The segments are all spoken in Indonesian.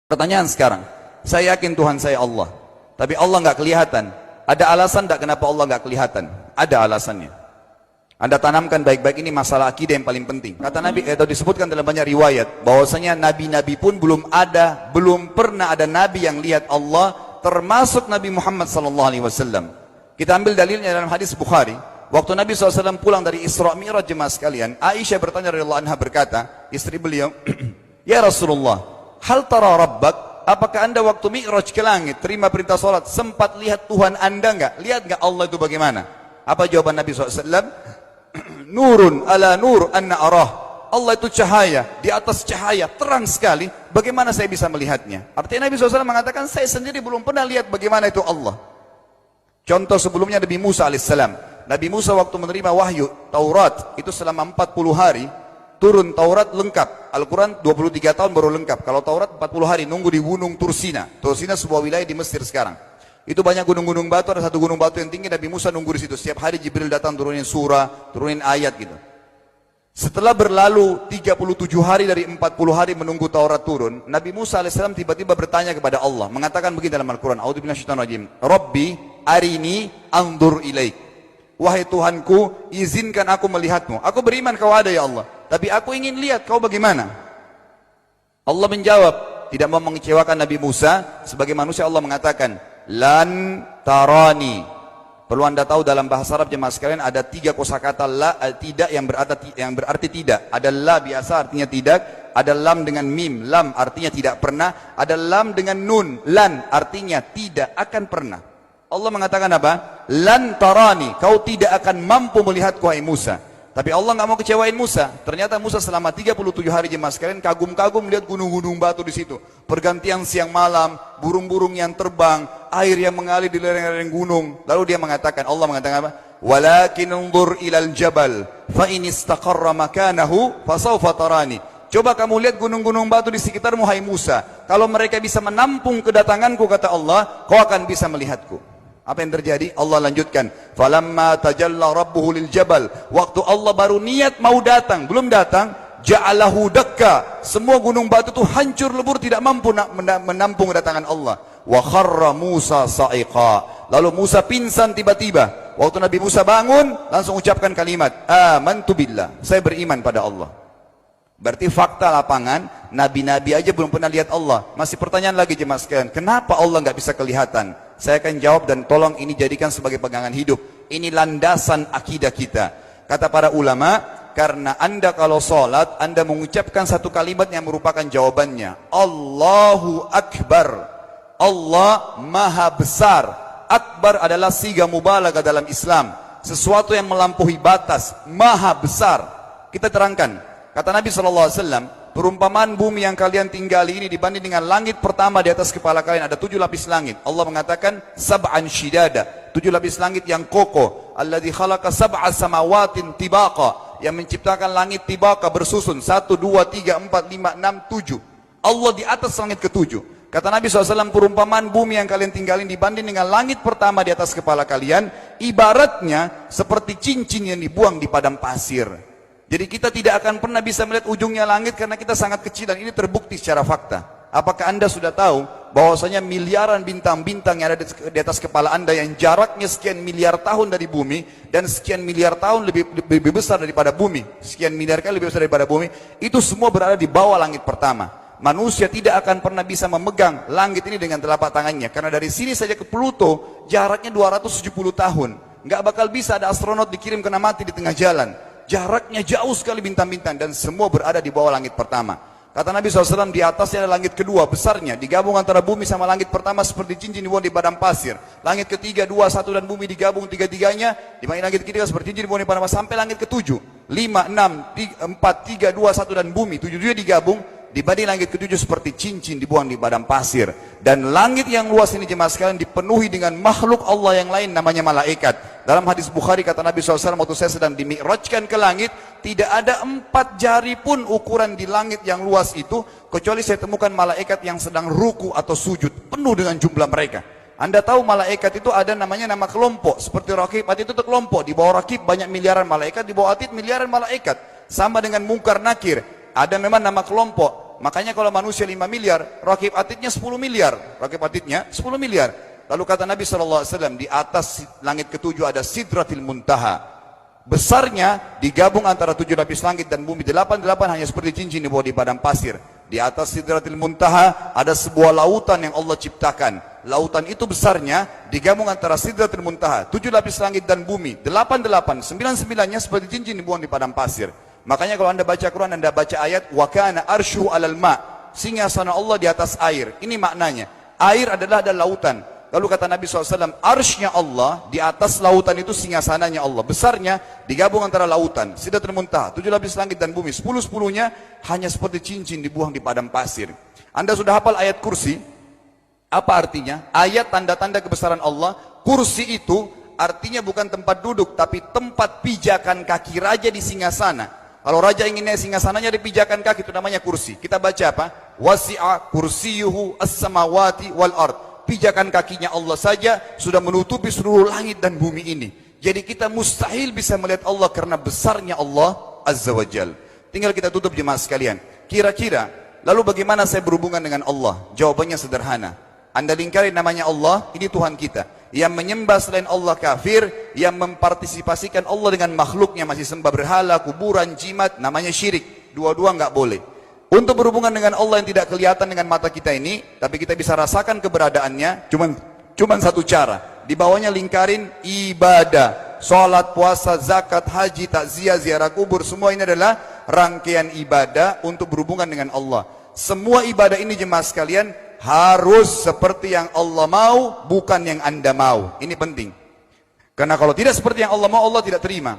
Pertanyaan sekarang, saya yakin Tuhan saya Allah, tapi Allah nggak kelihatan. Ada alasan tak kenapa Allah nggak kelihatan? Ada alasannya. Anda tanamkan baik-baik, ini masalah akidah yang paling penting. Kata Nabi, atau disebutkan dalam banyak riwayat, bahwasanya nabi-nabi pun belum pernah ada nabi yang lihat Allah, termasuk Nabi Muhammad SAW. Kita ambil dalilnya dalam hadis Bukhari. Waktu Nabi SAW pulang dari Isra Mi'raj, jemaah sekalian, Aisyah bertanya radhiyallahu anha, berkata, istri beliau, ya Rasulullah, hal tara rabbak, apakah anda waktu mi'raj ke langit, terima perintah sholat, sempat lihat Tuhan anda enggak? Lihat enggak Allah itu bagaimana? Apa jawaban Nabi SAW? Nurun ala nur anna arah. Allah itu cahaya, di atas cahaya, terang sekali, bagaimana saya bisa melihatnya? Artinya Nabi SAW mengatakan, saya sendiri belum pernah lihat bagaimana itu Allah. Contoh sebelumnya Nabi Musa alaihissalam. Nabi Musa waktu menerima wahyu Taurat, itu selama 40 hari, turun Taurat lengkap. Al-Quran 23 tahun baru lengkap. Kalau Taurat 40 hari nunggu di gunung Tursina. Tursina sebuah wilayah di Mesir sekarang. Itu banyak gunung-gunung batu, ada satu gunung batu yang tinggi, Nabi Musa nunggu di situ. Setiap hari Jibril datang turunin surah, turunin ayat gitu. Setelah berlalu 37 hari dari 40 hari menunggu Taurat turun, Nabi Musa alaihissalam tiba-tiba bertanya kepada Allah, mengatakan begini dalam Al-Quran, A'udzu billahi minasyaitonir rajim, Rabbi arini anzur ilaik. Wahai Tuhanku, izinkan aku melihatmu. Aku beriman kau ada ya Allah, tapi aku ingin lihat kau bagaimana. Allah menjawab, tidak mau mengecewakan Nabi Musa. Sebagai manusia Allah mengatakan, lan tarani. Perlu anda tahu dalam bahasa Arab jemaah sekalian, ada 3 kosakata la, tidak yang berarti tidak. Ada la biasa artinya tidak, ada lam dengan mim, lam artinya tidak pernah, ada lam dengan nun, lan artinya tidak akan pernah. Allah mengatakan apa? Lan tarani, kau tidak akan mampu melihatku hai Musa. Tapi Allah nggak mau kecewain Musa. Ternyata Musa selama 37 hari jemaah sekalian kagum-kagum melihat gunung-gunung batu di situ. Pergantian siang malam, burung-burung yang terbang, air yang mengalir di lereng-lereng gunung. Lalu dia mengatakan, Allah mengatakan apa? Walakin unzur ilal jabal, fa in istaqarra makanahu fasawfa tarani. Coba kamu lihat gunung-gunung batu di sekitarmu hai Musa. Kalau mereka bisa menampung kedatanganku, kata Allah, kau akan bisa melihatku. Apa yang terjadi? Allah lanjutkan, falamma tajalla rabbuhu lil jabal, waktu Allah baru niat mau datang, belum datang, ja'alahu dakka, semua gunung batu itu hancur lebur, tidak mampu menampung kedatangan Allah. Wa kharra Musa sa'iqa, lalu Musa pingsan tiba-tiba. Waktu Nabi Musa bangun, langsung ucapkan kalimat, amantu billah, saya beriman pada Allah. Berarti fakta lapangan, nabi-nabi aja belum pernah lihat Allah. Masih pertanyaan lagi jemaah sekalian, kenapa Allah nggak bisa kelihatan? Saya akan jawab dan tolong ini jadikan sebagai pegangan hidup. Ini landasan akidah kita. Kata para ulama, karena anda kalau sholat, anda mengucapkan satu kalimat yang merupakan jawabannya. Allahu Akbar. Allah Maha Besar. Akbar adalah siga mubalaghah dalam Islam. Sesuatu yang melampaui batas. Maha Besar. Kita terangkan. Kata Nabi SAW, perumpamaan bumi yang kalian tinggali ini dibanding dengan langit pertama di atas kepala kalian, ada 7 lapis langit. Allah mengatakan, sab'an shidada, 7 lapis langit yang kokoh. Alladzi khalaqa sab'a samawatin tibaqa, yang menciptakan langit tibaqa bersusun, 1, 2, 3, 4, 5, 6, 7. Allah di atas langit ke-7. Kata Nabi SAW, perumpamaan bumi yang kalian tinggalin dibanding dengan langit pertama di atas kepala kalian, ibaratnya seperti cincin yang dibuang di padang pasir. Jadi kita tidak akan pernah bisa melihat ujungnya langit karena kita sangat kecil, dan ini terbukti secara fakta. Apakah anda sudah tahu bahwasanya miliaran bintang-bintang yang ada di atas kepala anda yang jaraknya sekian miliar tahun dari bumi, dan sekian miliar tahun lebih besar daripada bumi, sekian miliar kali lebih besar daripada bumi, itu semua berada di bawah langit pertama. Manusia tidak akan pernah bisa memegang langit ini dengan telapak tangannya, karena dari sini saja ke Pluto jaraknya 270 tahun. Nggak bakal bisa ada astronot dikirim kena mati di tengah jalan. Jaraknya jauh sekali bintang-bintang, dan semua berada di bawah langit pertama. Kata Nabi SAW, di atasnya ada langit kedua besarnya, digabung antara bumi sama langit pertama seperti cincin dibuang di padang pasir. Langit ketiga, 2, 1 dan bumi digabung tiga-tiganya, di langit ketiga seperti cincin dibuang di padang pasir, sampai langit ketujuh, 5, 6, 4, 3, 2, 1 dan bumi, 7 digabung, dibanding langit ketujuh seperti cincin dibuang di padang pasir. Dan langit yang luas ini jemaah sekalian dipenuhi dengan makhluk Allah yang lain namanya malaikat. Dalam hadis Bukhari kata Nabi SAW, waktu saya sedang dimi'rajkan ke langit, tidak ada 4 jari pun ukuran di langit yang luas itu, kecuali saya temukan malaikat yang sedang ruku atau sujud, penuh dengan jumlah mereka. Anda tahu malaikat itu ada namanya nama kelompok, seperti Rakib, Atid itu kelompok. Di bawah Rakib banyak miliaran malaikat, di bawah Atid miliaran malaikat. Sama dengan Munkar Nakir, ada memang nama kelompok. Makanya kalau manusia 5 miliar, rakib atidnya 10 miliar. Rakib atidnya 10 miliar. Lalu kata Nabi SAW, di atas langit ketujuh ada Sidratil Muntaha. Besarnya digabung antara 7 lapis langit dan bumi. 8 hanya seperti cincin di bawah di padang pasir. Di atas Sidratil Muntaha ada sebuah lautan yang Allah ciptakan. Lautan itu besarnya digabung antara Sidratil Muntaha, 7 lapis langit dan bumi. 8, 9-9-nya seperti cincin dibuang di padang pasir. Makanya kalau anda baca Quran, anda baca ayat wa kana arsyu alal ma', singgasana Allah di atas air. Ini maknanya, air adalah ada lautan. Lalu kata Nabi SAW, arsy-nya Allah di atas lautan itu singgasananya Allah. Besarnya digabung antara lautan, Sidratul Muntaha, 7 lapis langit dan bumi. 10-10-nya hanya seperti cincin dibuang di padang pasir. Anda sudah hafal ayat kursi? Apa artinya? Ayat tanda-tanda kebesaran Allah. Kursi itu artinya bukan tempat duduk, tapi tempat pijakan kaki raja di singgasana. Kalau raja ingin naik singgasananya di pijakan kaki, itu namanya kursi. Kita baca apa? Wasi'a kursiyuhu as-samawati wal ard. Pijakan kakinya Allah saja sudah menutupi seluruh langit dan bumi ini. Jadi kita mustahil bisa melihat Allah karena besarnya Allah Azza wa Jal. Tinggal kita tutup jemaah sekalian. Kira-kira, lalu bagaimana saya berhubungan dengan Allah? Jawabannya sederhana. Anda lingkari namanya Allah, ini Tuhan kita. Yang menyembah selain Allah kafir, yang mempartisipasikan Allah dengan makhluknya, masih sembah berhala, kuburan, jimat, namanya syirik. Dua-dua nggak boleh. Untuk berhubungan dengan Allah yang tidak kelihatan dengan mata kita ini, tapi kita bisa rasakan keberadaannya, cuman satu cara. Di bawahnya lingkarin ibadah, sholat, puasa, zakat, haji, takziah, ziarah kubur, semua ini adalah rangkaian ibadah untuk berhubungan dengan Allah. Semua ibadah ini jemaah sekalian harus seperti yang Allah mau, bukan yang Anda mau. Ini penting. Karena kalau tidak seperti yang Allah mau, Allah tidak terima.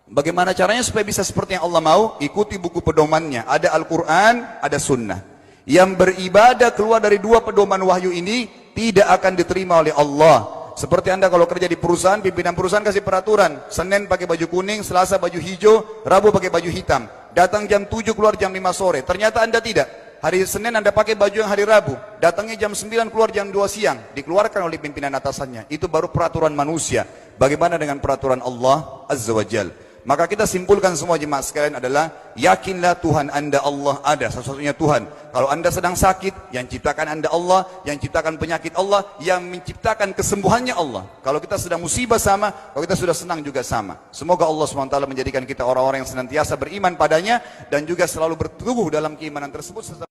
Bagaimana caranya supaya bisa seperti yang Allah mau? Ikuti buku pedomannya. Ada Al-Quran, ada Sunnah. Yang beribadah keluar dari 2 pedoman wahyu ini tidak akan diterima oleh Allah. Seperti Anda kalau kerja di perusahaan, pimpinan perusahaan kasih peraturan. Senin pakai baju kuning, Selasa baju hijau, Rabu pakai baju hitam. Datang jam 7, keluar jam 5 sore. Ternyata Anda tidak. Hari Senin Anda pakai baju yang hari Rabu. Datangnya jam 9, keluar jam 2 siang. Dikeluarkan oleh pimpinan atasannya. Itu baru peraturan manusia. Bagaimana dengan peraturan Allah Azza wa Jal? Maka kita simpulkan semua jemaah sekalian adalah, yakinlah Tuhan Anda Allah ada, satu-satunya Tuhan. Kalau Anda sedang sakit, yang ciptakan Anda Allah, yang ciptakan penyakit Allah, yang menciptakan kesembuhannya Allah. Kalau kita sedang musibah sama, kalau kita sudah senang juga sama. Semoga Allah SWT menjadikan kita orang-orang yang senantiasa beriman padanya, dan juga selalu bertumbuh dalam keimanan tersebut.